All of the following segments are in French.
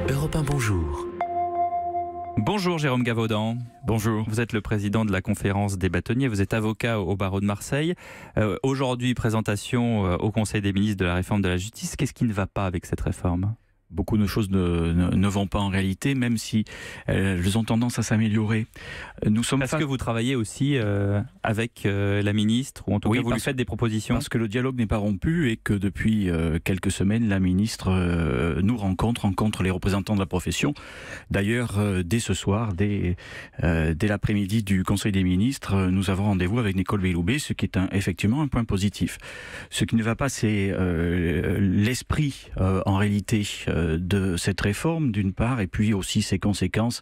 Europe 1, bonjour. Bonjour Jérôme Gavaudan. Bonjour. Vous êtes le président de la conférence des bâtonniers, vous êtes avocat au barreau de Marseille. Aujourd'hui, présentation au Conseil des ministres de la réforme de la justice. Qu'est-ce qui ne va pas avec cette réforme ? Beaucoup de choses ne vont pas en réalité, même si elles ont tendance à s'améliorer. Parce que vous travaillez aussi avec la ministre, ou en tout cas vous lui faites des propositions. Parce que le dialogue n'est pas rompu et que depuis quelques semaines, la ministre nous rencontre les représentants de la profession. D'ailleurs, dès ce soir, dès l'après-midi du Conseil des ministres, nous avons rendez-vous avec Nicole Belloubet, ce qui est effectivement un point positif. Ce qui ne va pas, c'est l'esprit en réalité de cette réforme d'une part, et puis aussi ses conséquences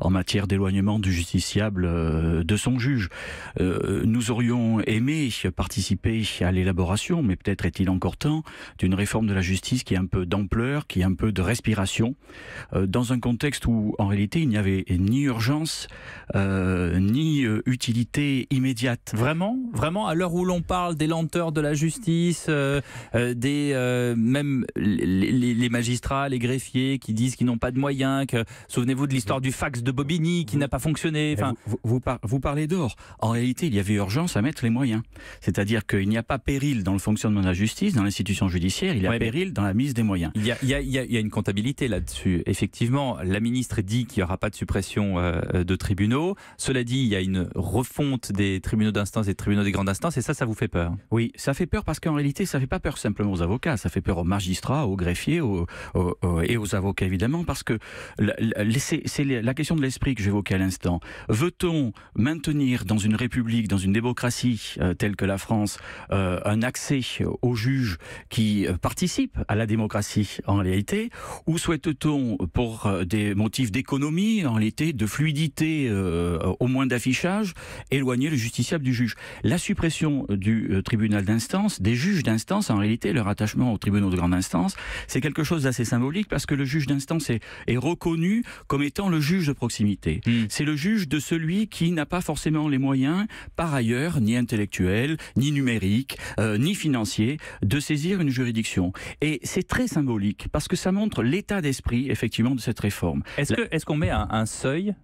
en matière d'éloignement du justiciable de son juge. Nous aurions aimé participer à l'élaboration, mais peut-être est-il encore temps, d'une réforme de la justice qui ait un peu d'ampleur, qui ait un peu de respiration, dans un contexte où en réalité il n'y avait ni urgence ni utilité immédiate. Vraiment, à l'heure où l'on parle des lenteurs de la justice, même les magistrats, les greffiers qui disent qu'ils n'ont pas de moyens, souvenez-vous de l'histoire du fax de Bobigny qui n'a pas fonctionné. Vous parlez d'or. En réalité, il y avait urgence à mettre les moyens. C'est-à-dire qu'il n'y a pas péril dans le fonctionnement de la justice, dans l'institution judiciaire, il y a péril dans la mise des moyens. Il y a une comptabilité là-dessus. Effectivement, la ministre dit qu'il n'y aura pas de suppression de tribunaux. Cela dit, il y a une refonte des tribunaux d'instance et des tribunaux des grandes instances, et ça vous fait peur? Oui, ça fait peur parce qu'en réalité, ça ne fait pas peur simplement aux avocats, ça fait peur aux magistrats, aux greffiers, et aux avocats évidemment, parce que c'est la question de l'esprit que j'évoquais à l'instant. Veut-on maintenir dans une république, dans une démocratie telle que la France, un accès aux juges qui participent à la démocratie en réalité, ou souhaite-t-on, pour des motifs d'économie, en réalité, de fluidité, au moins d'affichage, éloigner le justiciable du juge? La suppression du tribunal d'instance, des juges d'instance, en réalité, leur attachement aux tribunaux de grande instance, c'est quelque chose d'assez symbolique parce que le juge d'instance est reconnu comme étant le juge de proximité. C'est le juge de celui qui n'a pas forcément les moyens, par ailleurs, ni intellectuels, ni numériques, ni financiers, de saisir une juridiction. Et c'est très symbolique parce que ça montre l'état d'esprit, effectivement, de cette réforme. Est-ce qu'on met un seuil,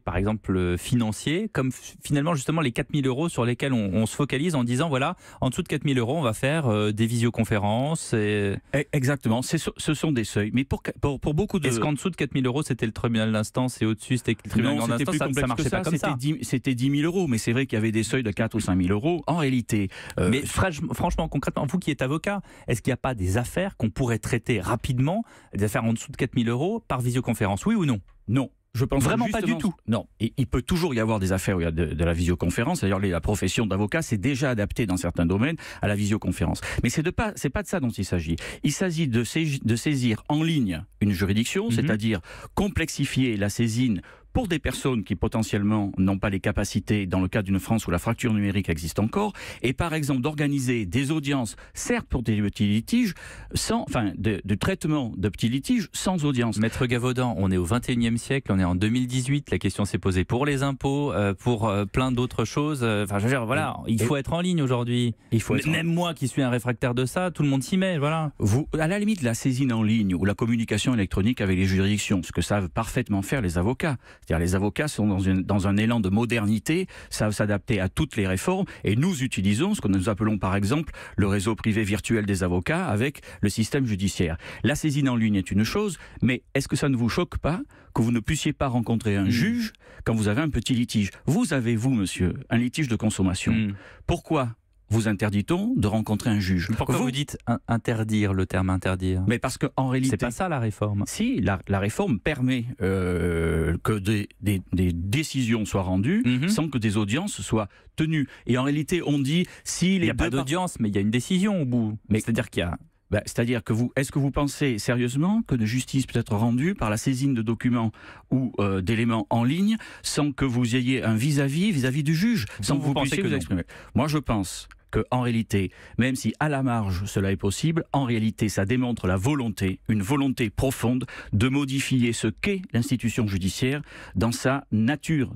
par exemple financier, comme finalement justement les 4 000 € sur lesquels on se focalise en disant voilà, en dessous de 4 000 € on va faire des visioconférences Exactement, ce sont des seuils. Mais pour beaucoup de... Est-ce qu'en dessous de 4 000 € c'était le tribunal d'instance et au-dessus c'était le tribunal de grande instance? Ça marchait pas comme ça. C'était 10 000 €, mais c'est vrai qu'il y avait des seuils de 4 ou 5 000 € en réalité. Mais franchement, concrètement, vous qui êtes avocat, est-ce qu'il n'y a pas des affaires qu'on pourrait traiter rapidement, des affaires en dessous de 4 000 € par visioconférence, oui ou non? Non. Je pense vraiment pas du tout. Non, il peut toujours y avoir des affaires où il y a de la visioconférence. D'ailleurs, la profession d'avocat s'est déjà adaptée dans certains domaines à la visioconférence. Mais c'est pas de ça dont il s'agit. Il s'agit de saisir en ligne une juridiction, c'est-à-dire complexifier la saisine pour des personnes qui potentiellement n'ont pas les capacités dans le cas d'une France où la fracture numérique existe encore, et par exemple d'organiser des audiences, certes pour des petits litiges, de traitement de petits litiges sans audience. Maître Gavaudan, on est au 21e siècle, on est en 2018, la question s'est posée pour les impôts, pour plein d'autres choses. Enfin, je veux dire, voilà, il faut être en ligne aujourd'hui. Même moi qui suis un réfractaire de ça, tout le monde s'y met, voilà. À la limite, la saisine en ligne ou la communication électronique avec les juridictions, ce que savent parfaitement faire les avocats. C'est-à-dire les avocats sont dans un élan de modernité, savent s'adapter à toutes les réformes, et nous utilisons ce que nous appelons par exemple le réseau privé virtuel des avocats avec le système judiciaire. La saisine en ligne est une chose, mais est-ce que ça ne vous choque pas que vous ne puissiez pas rencontrer un juge quand vous avez un petit litige? Vous avez, monsieur, un litige de consommation. Pourquoi vous interdit-on de rencontrer un juge? Pourquoi vous dites interdire, le terme interdire? Mais parce qu'en réalité... C'est pas ça la réforme. Si, la réforme permet que des décisions soient rendues sans que des audiences soient tenues. Et en réalité, on dit... Il n'y a pas d'audience, mais il y a une décision au bout. C'est-à-dire qu'il y a... C'est-à-dire que est-ce que vous pensez sérieusement que de justice peut être rendue par la saisine de documents ou d'éléments en ligne sans que vous ayez un vis-à-vis du juge, sans que vous puissiez vous exprimer? Moi, je pense qu'en réalité, même si à la marge cela est possible, en réalité ça démontre une volonté profonde de modifier ce qu'est l'institution judiciaire dans sa nature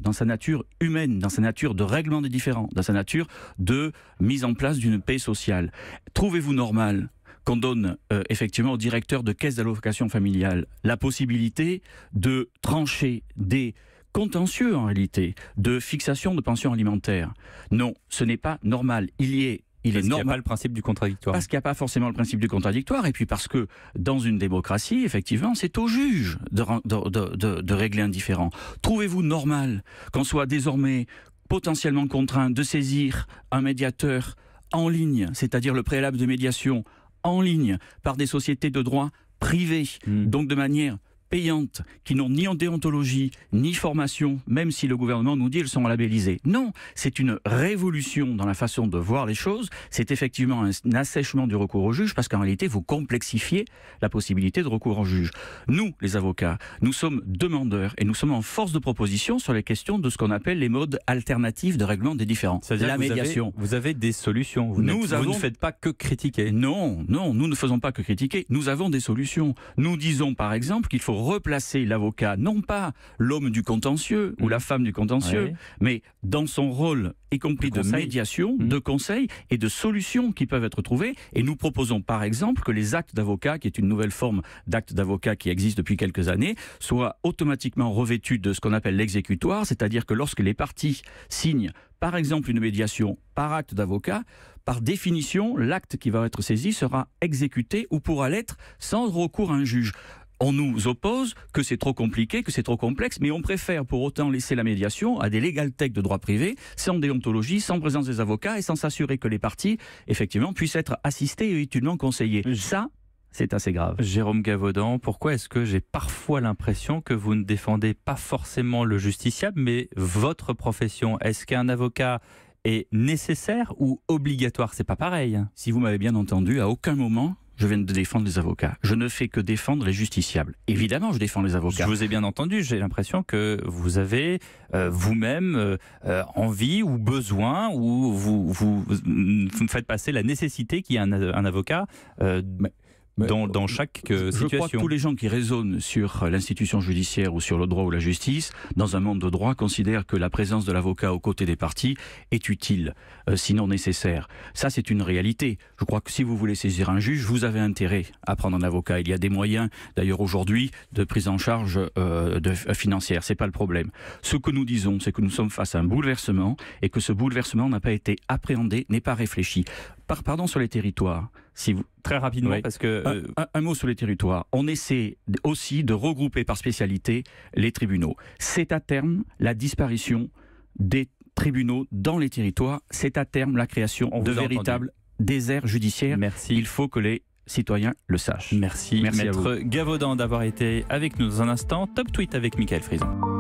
humaine, dans sa nature de règlement des différends, dans sa nature de mise en place d'une paix sociale. Trouvez-vous normal qu'on donne effectivement au directeur de caisse d'allocation familiale la possibilité de trancher des contentieux en réalité, de fixation de pension alimentaire. Non, ce n'est pas normal. Il est normal. Il n'y a pas le principe du contradictoire. Parce qu'il n'y a pas forcément le principe du contradictoire, et puis parce que dans une démocratie, effectivement, c'est au juge de régler un différend. Trouvez-vous normal qu'on soit désormais potentiellement contraint de saisir un médiateur en ligne, c'est-à-dire le préalable de médiation en ligne, par des sociétés de droit privé, donc de manière payantes, qui n'ont ni déontologie, ni formation, même si le gouvernement nous dit qu'elles sont labellisées. Non, c'est une révolution dans la façon de voir les choses. C'est effectivement un assèchement du recours au juge, parce qu'en réalité, vous complexifiez la possibilité de recours au juge. Nous, les avocats, nous sommes demandeurs et nous sommes en force de proposition sur les questions de ce qu'on appelle les modes alternatifs de règlement des différends. C'est-à-dire la médiation. Vous avez des solutions. Vous ne faites pas que critiquer. Non, nous ne faisons pas que critiquer. Nous avons des solutions. Nous disons par exemple qu'il faut replacer l'avocat, non pas l'homme du contentieux ou la femme du contentieux, mais dans son rôle, y compris de médiation, de conseil et de solutions qui peuvent être trouvées. Et nous proposons par exemple que les actes d'avocat, qui est une nouvelle forme d'acte d'avocat qui existe depuis quelques années, soient automatiquement revêtus de ce qu'on appelle l'exécutoire, c'est-à-dire que lorsque les parties signent par exemple une médiation par acte d'avocat, par définition, l'acte qui va être saisi sera exécuté ou pourra l'être sans recours à un juge. On nous oppose que c'est trop compliqué, que c'est trop complexe, mais on préfère pour autant laisser la médiation à des legal tech de droit privé, sans déontologie, sans présence des avocats et sans s'assurer que les parties, effectivement, puissent être assistées et utilement conseillées. Ça, c'est assez grave. Jérôme Gavaudan, pourquoi est-ce que j'ai parfois l'impression que vous ne défendez pas forcément le justiciable, mais votre profession? Est-ce qu'un avocat est nécessaire ou obligatoire? C'est pas pareil. Si vous m'avez bien entendu, à aucun moment je viens de défendre les avocats. Je ne fais que défendre les justiciables. Évidemment, je défends les avocats. Je vous ai bien entendu. J'ai l'impression que vous avez vous-même envie ou besoin, ou vous faites passer la nécessité qu'il y ait un avocat dans chaque situation. Je crois que tous les gens qui raisonnent sur l'institution judiciaire ou sur le droit ou la justice, dans un monde de droit, considèrent que la présence de l'avocat aux côtés des parties est utile, sinon nécessaire. Ça, c'est une réalité. Je crois que si vous voulez saisir un juge, vous avez intérêt à prendre un avocat. Il y a des moyens, d'ailleurs aujourd'hui, de prise en charge financière. C'est pas le problème. Ce que nous disons, c'est que nous sommes face à un bouleversement et que ce bouleversement n'a pas été appréhendé, n'est pas réfléchi. Pardon sur les territoires. Très rapidement, parce que... Un mot sur les territoires. On essaie aussi de regrouper par spécialité les tribunaux. C'est à terme la disparition des tribunaux dans les territoires. C'est à terme la création de véritables déserts judiciaires. Merci. Il faut que les citoyens le sachent. Merci Maître Gavaudan d'avoir été avec nous dans un instant. Top tweet avec Michael Frison.